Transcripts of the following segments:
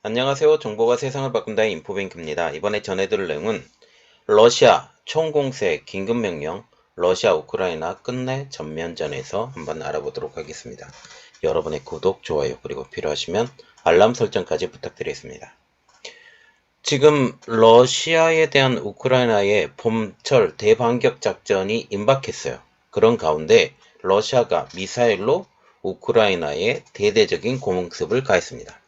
안녕하세요. 정보가 세상을 바꾼다의 인포뱅크입니다. 이번에 전해드릴 내용은 러시아 총공세 긴급명령, 러시아 우크라이나 끝내 전면전에서 한번 알아보도록 하겠습니다. 여러분의 구독, 좋아요, 그리고 필요하시면 알람 설정까지 부탁드리겠습니다. 지금 러시아에 대한 우크라이나의 봄철 대반격 작전이 임박했어요. 그런 가운데 러시아가 미사일로 우크라이나에 대대적인 공습을 가했습니다.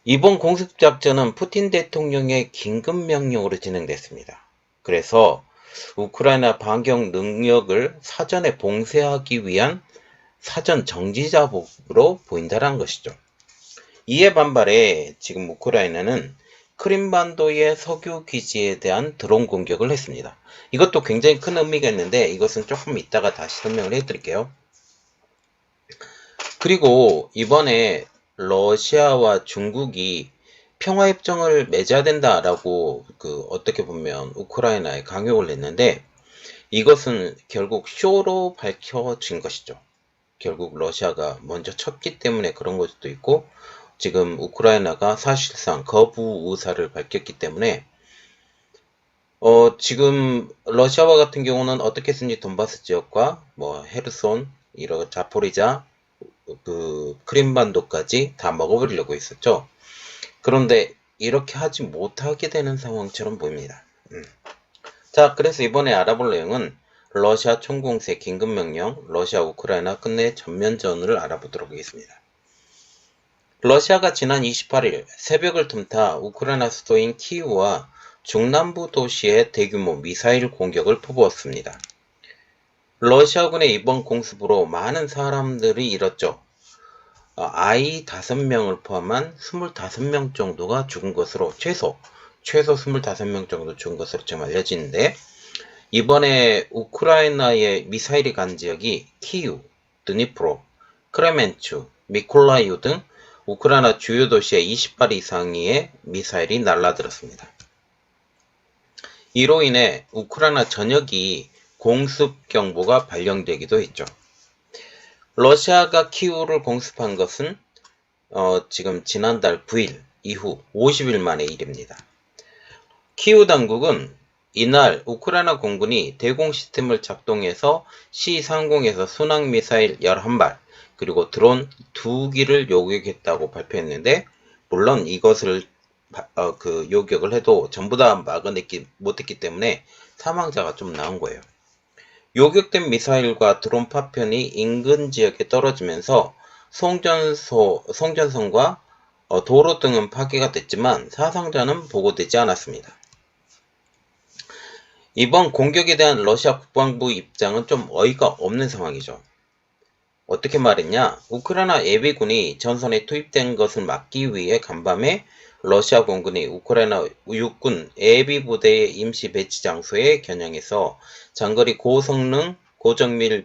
이번 공습작전은 푸틴 대통령의 긴급명령으로 진행됐습니다. 그래서 우크라이나 반격 능력을 사전에 봉쇄하기 위한 사전 정지작업으로 보인다는 것이죠. 이에 반발해 지금 우크라이나는 크림반도의 석유 기지에 대한 드론 공격을 했습니다. 이것도 굉장히 큰 의미가 있는데 이것은 조금 이따가 다시 설명을 해드릴게요. 그리고 이번에 러시아와 중국이 평화협정을 맺어야 된다라고 어떻게 보면 우크라이나에 강요를 했는데 이것은 결국 쇼로 밝혀진 것이죠. 결국 러시아가 먼저 쳤기 때문에 그런 걸 수도 있고 지금 우크라이나가 사실상 거부 의사를 밝혔기 때문에 지금 러시아와 같은 경우는 어떻게 했는지 돈바스 지역과 뭐 헤르손, 이런 자포리자, 크림반도까지 다 먹어버리려고 했었죠. 그런데 이렇게 하지 못하게 되는 상황처럼 보입니다. 자, 그래서 이번에 알아볼 내용은 러시아 총공세 긴급명령, 러시아 우크라이나 끝내 전면전을 알아보도록 하겠습니다. 러시아가 지난 28일 새벽을 틈타 우크라이나 수도인 키이우와 중남부 도시에 대규모 미사일 공격을 퍼부었습니다. 러시아군의 이번 공습으로 많은 사람들이 잃었죠. 아이 5명을 포함한 25명 정도가 죽은 것으로 최소 25명 정도 죽은 것으로 지금 알려지는데 이번에 우크라이나의 미사일이 간 지역이 키우, 드니프로, 크레멘추, 미콜라이우 등 우크라이나 주요 도시에 20발 이상의 미사일이 날아들었습니다. 이로 인해 우크라이나 전역이 공습 경보가 발령되기도 했죠. 러시아가 키우를 공습한 것은 지금 지난달 9일 이후 50일 만의 일입니다. 키우 당국은 이날 우크라이나 공군이 대공 시스템을 작동해서 C-30에서 순항미사일 11발 그리고 드론 2기를 요격했다고 발표했는데 물론 이것을 요격을 해도 전부 다 막아내지 못했기 때문에 사망자가 좀 나온 거예요. 요격된 미사일과 드론 파편이 인근 지역에 떨어지면서 송전선과 도로 등은 파괴가 됐지만 사상자는 보고되지 않았습니다. 이번 공격에 대한 러시아 국방부 입장은 좀 어이가 없는 상황이죠. 어떻게 말했냐? 우크라이나 예비군이 전선에 투입된 것을 막기 위해 간밤에 러시아 공군이 우크라이나 육군 예비부대의 임시 배치 장소에 겨냥해서 장거리 고성능 고정밀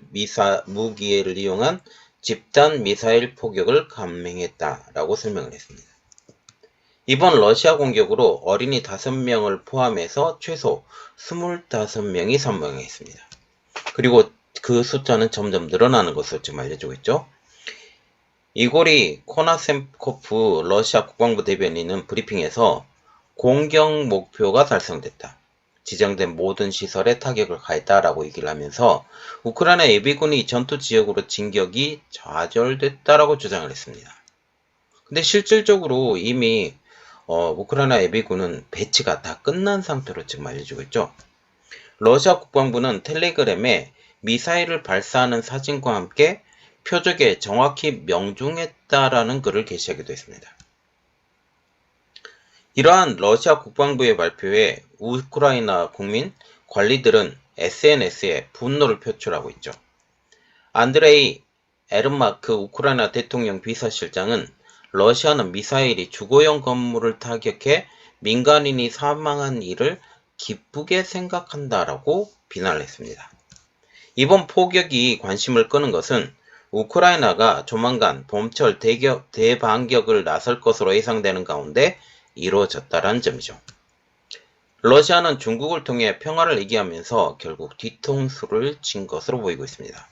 무기를 이용한 집단 미사일 포격을 감행했다라고 설명을 했습니다. 이번 러시아 공격으로 어린이 5명을 포함해서 최소 25명이 사망했습니다. 그리고 그 숫자는 점점 늘어나는 것으로 지금 알려지고 있죠. 이고리 코나센코프 러시아 국방부 대변인은 브리핑에서 공격 목표가 달성됐다. 지정된 모든 시설에 타격을 가했다라고 얘기를 하면서 우크라이나 예비군이 전투 지역으로 진격이 좌절됐다라고 주장을 했습니다. 근데 실질적으로 이미 우크라이나 예비군은 배치가 다 끝난 상태로 지금 알려지고 있죠. 러시아 국방부는 텔레그램에 미사일을 발사하는 사진과 함께 표적에 정확히 명중했다라는 글을 게시하기도 했습니다. 이러한 러시아 국방부의 발표에 우크라이나 국민 관리들은 SNS에 분노를 표출하고 있죠. 안드레이 에르마크 우크라이나 대통령 비서실장은 러시아는 미사일이 주거용 건물을 타격해 민간인이 사망한 일을 기쁘게 생각한다라고 비난을 했습니다. 이번 포격이 관심을 끄는 것은 우크라이나가 조만간 봄철 대반격을 나설 것으로 예상되는 가운데 이루어졌다는 점이죠. 러시아는 중국을 통해 평화를 얘기하면서 결국 뒤통수를 친 것으로 보이고 있습니다.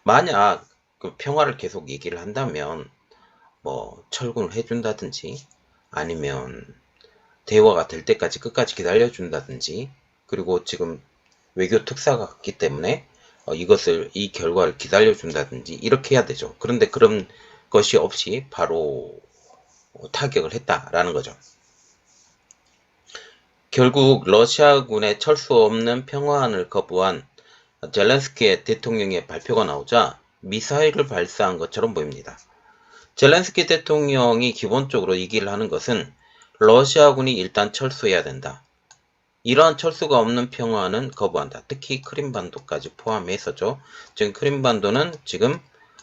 만약 그 평화를 계속 얘기를 한다면 뭐 철군을 해준다든지 아니면 대화가 될 때까지 끝까지 기다려준다든지 그리고 지금 외교 특사가 갔기 때문에 이 결과를 기다려준다든지 이렇게 해야 되죠. 그런데 그런 것이 없이 바로 타격을 했다라는 거죠. 결국 러시아군의 철수 없는 평화안을 거부한 젤렌스키 대통령의 발표가 나오자 미사일을 발사한 것처럼 보입니다. 젤렌스키 대통령이 기본적으로 얘기를 하는 것은 러시아군이 일단 철수해야 된다. 이러한 철수가 없는 평화는 거부한다. 특히 크림반도까지 포함해서죠. 지금 크림반도는 지금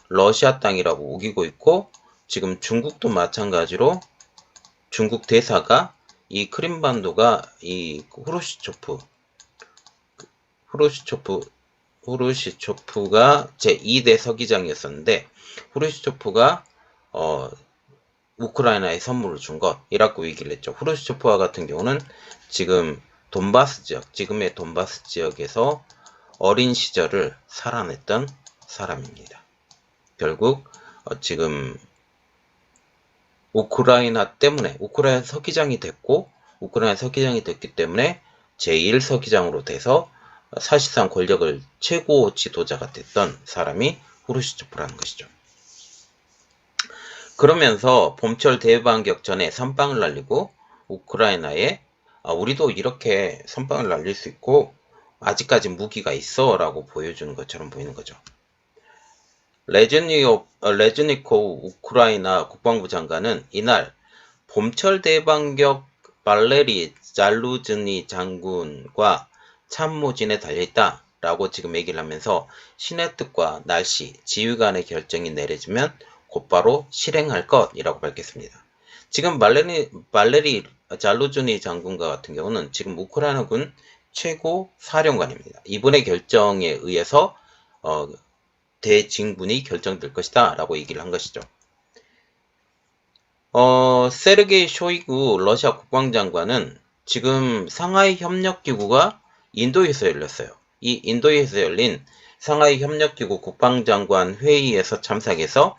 러시아 땅이라고 우기고 있고 지금 중국도 마찬가지로 중국 대사가 이 크림반도가 이 후르시초프가 제2대 서기장이었었는데 후르시초프가 우크라이나에 선물을 준 것이라고 얘기를 했죠. 후르시초프와 같은 경우는 지금 돈바스 지역, 지금의 돈바스 지역에서 어린 시절을 살아냈던 사람입니다. 결국 지금 우크라이나 서기장이 됐고 우크라이나 서기장이 됐기 때문에 제1서기장으로 돼서 사실상 권력을 최고 지도자가 됐던 사람이 후르시초프라는 것이죠. 그러면서 봄철 대반격 전에 선빵을 날리고 우크라이나에 우리도 이렇게 선빵을 날릴 수 있고 아직까지 무기가 있어 라고 보여주는 것처럼 보이는 거죠. 레즈니코프 우크라이나 국방부 장관은 이날 봄철 대반격 발레리 잘루즈니 장군과 참모진에 달려있다 라고 지금 얘기를 하면서 신의 뜻과 날씨, 지휘관의 결정이 내려지면 곧바로 실행할 것이라고 밝혔습니다. 지금 발레리 잘루즈니 장군과 같은 경우는 지금 우크라이나군 최고 사령관입니다. 이분의 결정에 의해서 대징분이 결정될 것이다 라고 얘기를 한 것이죠. 세르게이 쇼이구 러시아 국방장관은 지금 상하이 협력기구가 인도에서 열렸어요. 이 인도에서 열린 상하이 협력기구 국방장관 회의에서 참석해서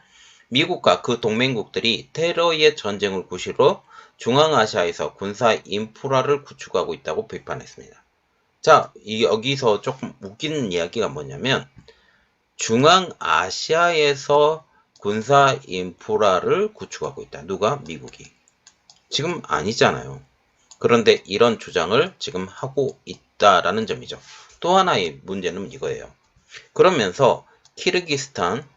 미국과 그 동맹국들이 테러의 전쟁을 구실로 중앙아시아에서 군사 인프라를 구축하고 있다고 비판했습니다. 자, 여기서 조금 웃기는 이야기가 뭐냐면 중앙아시아에서 군사 인프라를 구축하고 있다. 누가? 미국이. 지금 아니잖아요. 그런데 이런 주장을 지금 하고 있다라는 점이죠. 또 하나의 문제는 이거예요. 그러면서 키르기스탄,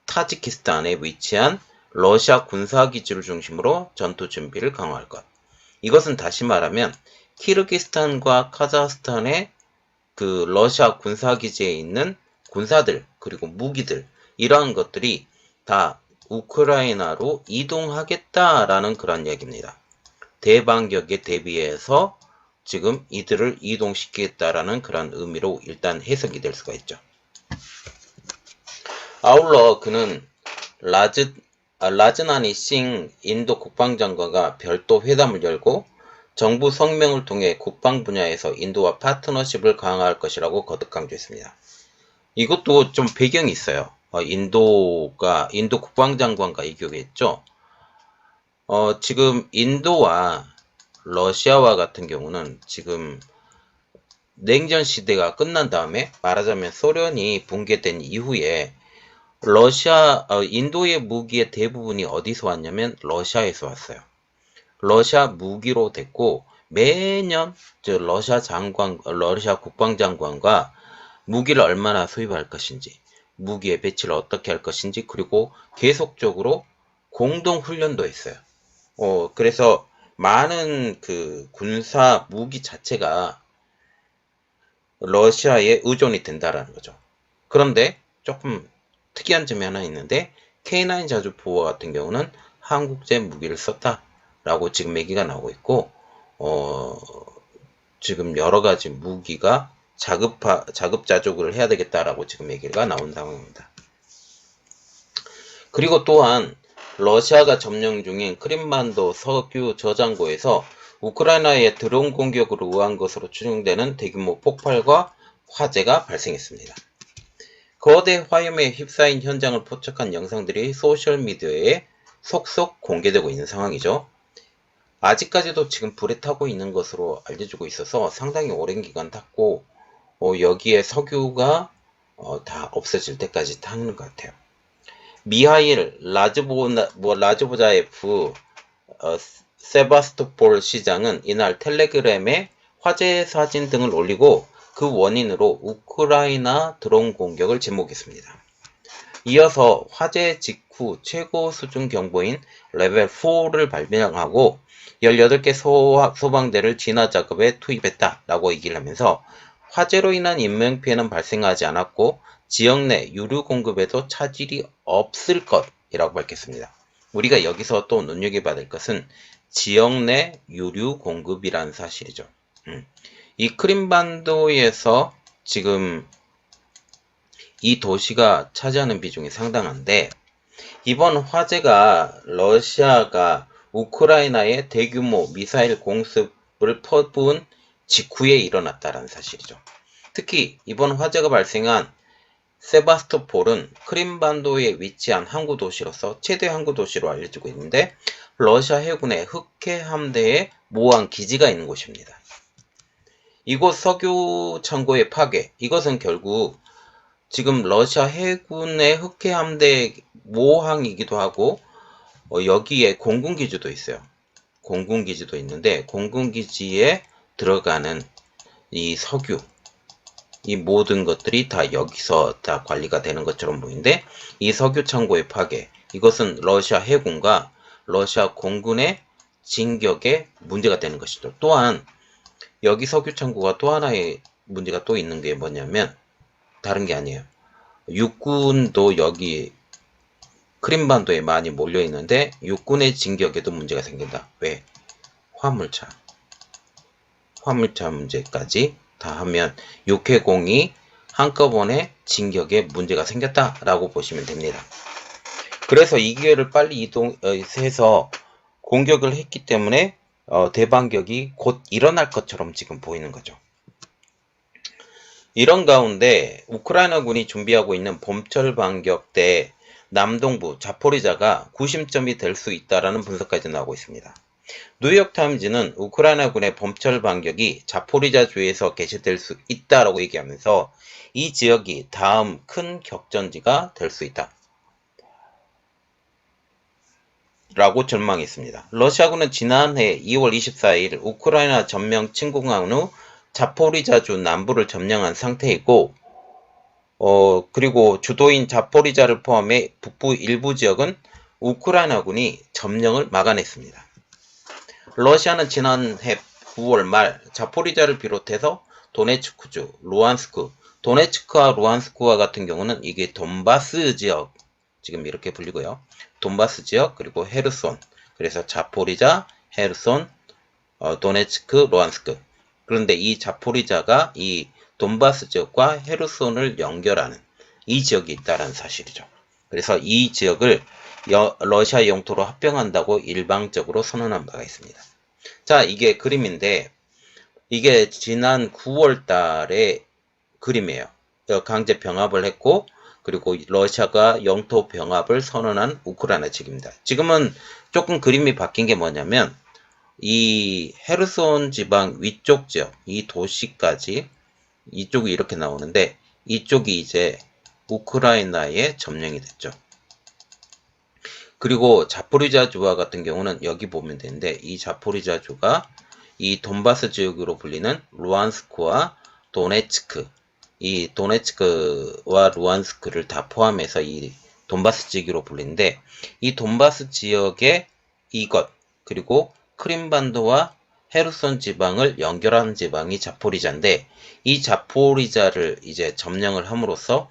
타지키스탄에 위치한 러시아 군사기지를 중심으로 전투 준비를 강화할 것. 이것은 다시 말하면 키르기스탄과 카자흐스탄의 그 러시아 군사기지에 있는 군사들 그리고 무기들 이러한 것들이 다 우크라이나로 이동하겠다라는 그런 얘기입니다. 대반격에 대비해서 지금 이들을 이동시키겠다라는 그런 의미로 일단 해석이 될 수가 있죠. 아울러 그는 라즈나니 싱 인도 국방장관과 별도 회담을 열고 정부 성명을 통해 국방 분야에서 인도와 파트너십을 강화할 것이라고 거듭 강조했습니다. 이것도 좀 배경이 있어요. 인도 국방장관과 이교했죠. 지금 인도와 러시아와 같은 경우는 지금 냉전 시대가 끝난 다음에 말하자면 소련이 붕괴된 이후에 인도의 무기의 대부분이 어디서 왔냐면 러시아에서 왔어요. 러시아 무기로 됐고 매년 러시아 국방장관과 무기를 얼마나 수입할 것인지, 무기의 배치를 어떻게 할 것인지, 그리고 계속적으로 공동 훈련도 했어요. 그래서 많은 그 군사 무기 자체가 러시아에 의존이 된다라는 거죠. 그런데 조금 특이한 점이 하나 있는데 K9 자주포와 같은 경우는 한국제 무기를 썼다라고 지금 얘기가 나오고 있고 지금 여러 가지 무기가 자급자족을 해야 되겠다라고 지금 얘기가 나온 상황입니다. 그리고 또한 러시아가 점령 중인 크림반도 석유 저장고에서 우크라이나의 드론 공격으로 의한 것으로 추정되는 대규모 폭발과 화재가 발생했습니다. 거대 화염에 휩싸인 현장을 포착한 영상들이 소셜미디어에 속속 공개되고 있는 상황이죠. 아직까지도 지금 불에 타고 있는 것으로 알려지고 있어서 상당히 오랜 기간 탔고 여기에 석유가 다 없어질 때까지 타는 것 같아요. 미하일 라즈보자예프 세바스토폴 시장은 이날 텔레그램에 화재 사진 등을 올리고 그 원인으로 우크라이나 드론 공격을 지목했습니다. 이어서 화재 직후 최고 수준 경보인 레벨 4를 발명하고 18개 소방대를 진화 작업에 투입했다라고 얘기를 하면서 화재로 인한 인명피해는 발생하지 않았고 지역 내 유류 공급에도 차질이 없을 것이라고 밝혔습니다. 우리가 여기서 또 눈여겨봐야 될 것은 지역 내 유류 공급이라는 사실이죠. 이 크림반도에서 지금 이 도시가 차지하는 비중이 상당한데 이번 화재가 러시아가 우크라이나에 대규모 미사일 공습을 퍼부은 직후에 일어났다는 사실이죠. 특히 이번 화재가 발생한 세바스토폴은 크림반도에 위치한 항구 도시로서 최대 항구 도시로 알려지고 있는데 러시아 해군의 흑해 함대의 모항 기지가 있는 곳입니다. 이곳 석유 창고의 파괴, 이것은 결국 지금 러시아 해군의 흑해 함대 모항이기도 하고 여기에 공군기지도 있어요. 공군기지도 있는데 공군기지에 들어가는 이 석유, 이 모든 것들이 다 여기서 다 관리가 되는 것처럼 보이는데 이 석유 창고의 파괴, 이것은 러시아 해군과 러시아 공군의 진격에 문제가 되는 것이죠. 또한 여기 석유 창고가 또 하나의 문제가 또 있는 게 뭐냐면 다른 게 아니에요. 육군도 여기 크림반도에 많이 몰려 있는데 육군의 진격에도 문제가 생긴다. 왜? 화물차 문제까지 다 하면 육해공이 한꺼번에 진격에 문제가 생겼다라고 보시면 됩니다. 그래서 이 기회를 빨리 이동해서 공격을 했기 때문에 대반격이 곧 일어날 것처럼 지금 보이는 거죠. 이런 가운데 우크라이나군이 준비하고 있는 봄철 반격 때 남동부 자포리자가 구심점이 될 수 있다라는 분석까지 나오고 있습니다. 뉴욕타임즈는 우크라이나군의 봄철 반격이 자포리자주에서 개시될 수 있다라고 얘기하면서 이 지역이 다음 큰 격전지가 될 수 있다 라고 전망했습니다. 러시아군은 지난해 2월 24일 우크라이나 전면 침공한 후 자포리자주 남부를 점령한 상태이고 그리고 주도인 자포리자를 포함해 북부 일부 지역은 우크라이나군이 점령을 막아냈습니다. 러시아는 지난해 9월 말 자포리자를 비롯해서 도네츠크주, 루안스크, 도네츠크와 루안스크와 같은 경우는 이게 돈바스 지역, 지금 이렇게 불리고요. 돈바스 지역 그리고 헤르손, 그래서 자포리자, 헤르손, 도네츠크, 루안스크. 그런데 이 자포리자가 이 돈바스 지역과 헤르손을 연결하는 이 지역이 있다는 사실이죠. 그래서 이 지역을 러시아 영토로 합병한다고 일방적으로 선언한 바가 있습니다. 자, 이게 그림인데 이게 지난 9월 달에 그림이에요. 강제 병합을 했고 그리고 러시아가 영토 병합을 선언한 우크라이나 측입니다. 지금은 조금 그림이 바뀐 게 뭐냐면 이 헤르손 지방 위쪽 지역, 이 도시까지 이쪽이 이렇게 나오는데 이쪽이 이제 우크라이나에 점령이 됐죠. 그리고 자포리자주와 같은 경우는 여기 보면 되는데 이 자포리자주가 이 돈바스 지역으로 불리는 루안스크와 도네츠크, 이 도네츠크와 루안스크를 다 포함해서 이 돈바스 지역으로 불리는데 이 돈바스 지역의 이것 그리고 크림반도와 헤르손 지방을 연결하는 지방이 자포리자인데 이 자포리자를 이제 점령을 함으로써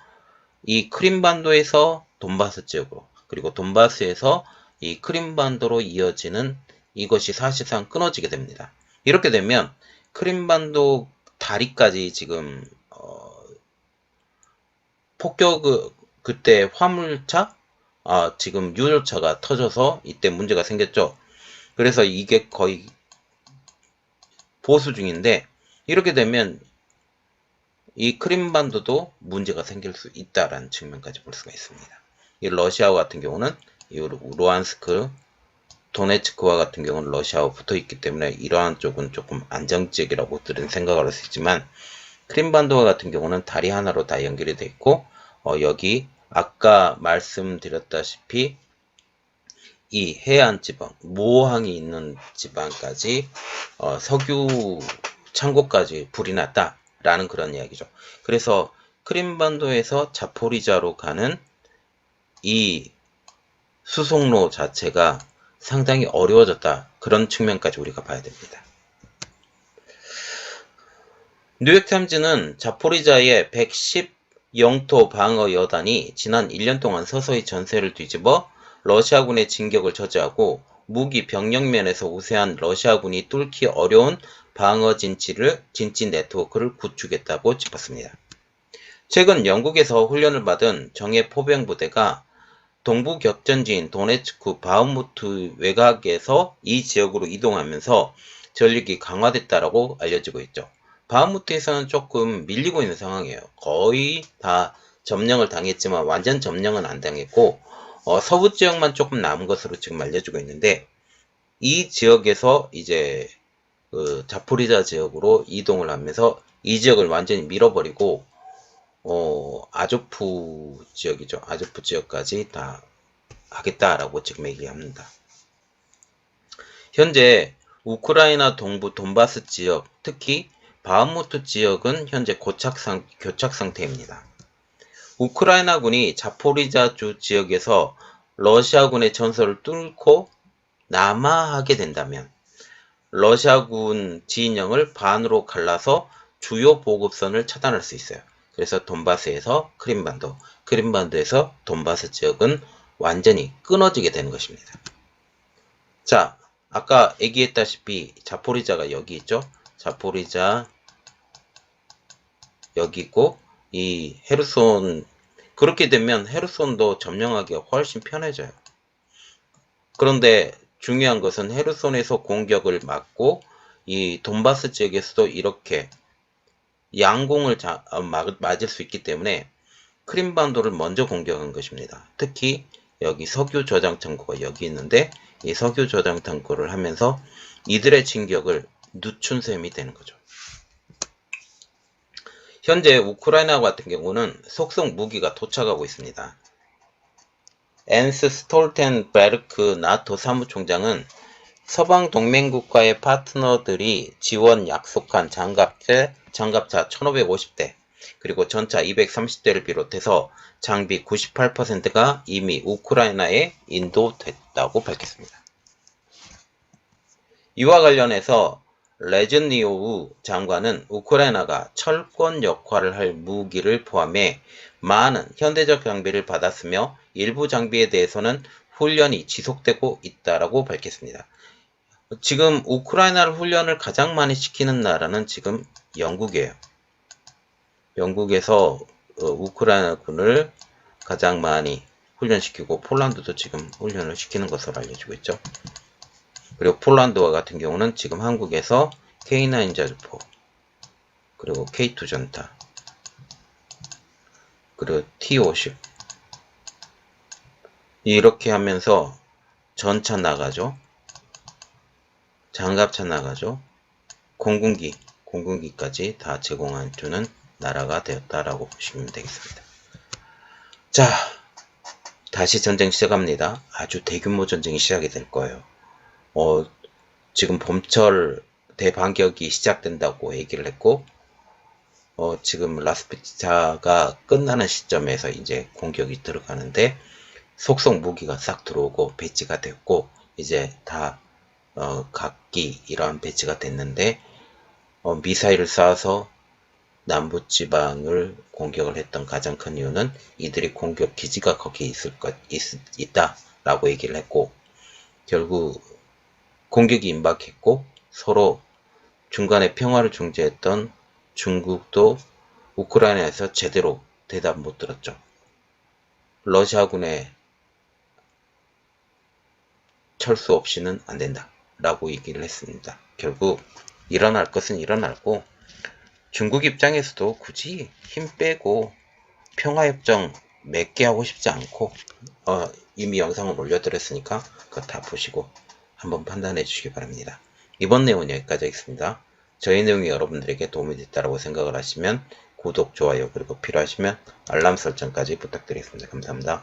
이 크림반도에서 돈바스 지역으로 그리고 돈바스에서 이 크림반도로 이어지는 이것이 사실상 끊어지게 됩니다. 이렇게 되면 크림반도 다리까지 지금 폭격 그때 화물차 지금 유조차가 터져서 이때 문제가 생겼죠. 그래서 이게 거의 보수 중인데 이렇게 되면 이 크림반도도 문제가 생길 수 있다라는 측면까지 볼 수가 있습니다. 이 러시아 같은 경우는 이 루안스크, 도네츠크와 같은 경우는 러시아와 붙어 있기 때문에 이러한 쪽은 조금 안정지역이라고 들은 생각을 할 수 있지만, 크림반도와 같은 경우는 다리 하나로 다 연결이 되어 있고, 여기 아까 말씀드렸다시피 이 해안 지방, 모항이 있는 지방까지 석유 창고까지 불이 났다라는 그런 이야기죠. 그래서 크림반도에서 자포리자로 가는 이 수송로 자체가 상당히 어려워졌다. 그런 측면까지 우리가 봐야 됩니다. 뉴욕타임즈는 자포리자의 110 영토 방어 여단이 지난 1년 동안 서서히 전세를 뒤집어 러시아군의 진격을 저지하고 무기 병력면에서 우세한 러시아군이 뚫기 어려운 방어 진지 네트워크를 구축했다고 짚었습니다. 최근 영국에서 훈련을 받은 정예 포병 부대가 동부 격전지인 도네츠크 바흐무트 외곽에서 이 지역으로 이동하면서 전력이 강화됐다라고 알려지고 있죠. 바흐무트에서는 조금 밀리고 있는 상황이에요. 거의 다 점령을 당했지만 완전 점령은 안 당했고 서부 지역만 조금 남은 것으로 지금 알려지고 있는데, 이 지역에서 이제 그 자포리자 지역으로 이동을 하면서 이 지역을 완전히 밀어버리고 아조프 지역이죠. 아조프 지역까지 다 하겠다라고 지금 얘기합니다. 현재 우크라이나 동부 돈바스 지역, 특히 바흐무트 지역은 현재 교착 상태입니다. 우크라이나군이 자포리자주 지역에서 러시아군의 전설을 뚫고 남하하게 된다면 러시아군 진영을 반으로 갈라서 주요 보급선을 차단할 수 있어요. 그래서 돈바스에서 크림반도, 크림반도에서 돈바스 지역은 완전히 끊어지게 되는 것입니다. 자, 아까 얘기했다시피 자포리자가 여기 있죠. 자포리자 여기 있고, 이 헤르손, 그렇게 되면 헤르손도 점령하기가 훨씬 편해져요. 그런데 중요한 것은 헤르손에서 공격을 막고 이 돈바스 지역에서도 이렇게 양공을 맞을 수 있기 때문에 크림반도를 먼저 공격한 것입니다. 특히 여기 석유 저장 창고가 여기 있는데 이 석유 저장 창고를 하면서 이들의 진격을 늦춘 셈이 되는 거죠. 현재 우크라이나 같은 경우는 속속 무기가 도착하고 있습니다. 엔스 스톨텐베르크 나토 사무총장은 서방 동맹국가의 파트너들이 지원 약속한 장갑차 1550대, 그리고 전차 230대를 비롯해서 장비 98%가 이미 우크라이나에 인도됐다고 밝혔습니다. 이와 관련해서 레즈니오우 장관은 우크라이나가 철권 역할을 할 무기를 포함해 많은 현대적 장비를 받았으며 일부 장비에 대해서는 훈련이 지속되고 있다고 밝혔습니다. 지금 우크라이나를 훈련을 가장 많이 시키는 나라는 지금 영국이에요. 영국에서 우크라이나군을 가장 많이 훈련시키고 폴란드도 지금 훈련을 시키는 것으로 알려지고 있죠. 그리고 폴란드와 같은 경우는 지금 한국에서 K9 자주포, 그리고 K2 전타, 그리고 T50 이렇게 하면서 전차 나가죠. 장갑차 나가죠. 공군기까지 다 제공해주는 나라가 되었다라고 보시면 되겠습니다. 자, 다시 전쟁 시작합니다. 아주 대규모 전쟁이 시작이 될 거예요. 지금 봄철 대반격이 시작된다고 얘기를 했고, 지금 라스푸티차가 끝나는 시점에서 이제 공격이 들어가는데, 속속 무기가 싹 들어오고 배치가 됐고, 이제 다 각기 이러한 배치가 됐는데, 미사일을 쏴서 남부지방을 공격을 했던 가장 큰 이유는 이들이 공격 기지가 거기에 있다라고 얘기를 했고, 결국 공격이 임박했고 서로 중간에 평화를 중재했던 중국도 우크라이나에서 제대로 대답 못 들었죠. 러시아군의 철수 없이는 안 된다 라고 얘기를 했습니다. 결국 일어날 것은 일어났고, 중국 입장에서도 굳이 힘 빼고 평화협정 몇 개 하고 싶지 않고 이미 영상을 올려드렸으니까 그거 다 보시고 한번 판단해 주시기 바랍니다. 이번 내용은 여기까지 하겠습니다. 저희 내용이 여러분들에게 도움이 됐다고 생각을 하시면 구독, 좋아요, 그리고 필요하시면 알람 설정까지 부탁드리겠습니다. 감사합니다.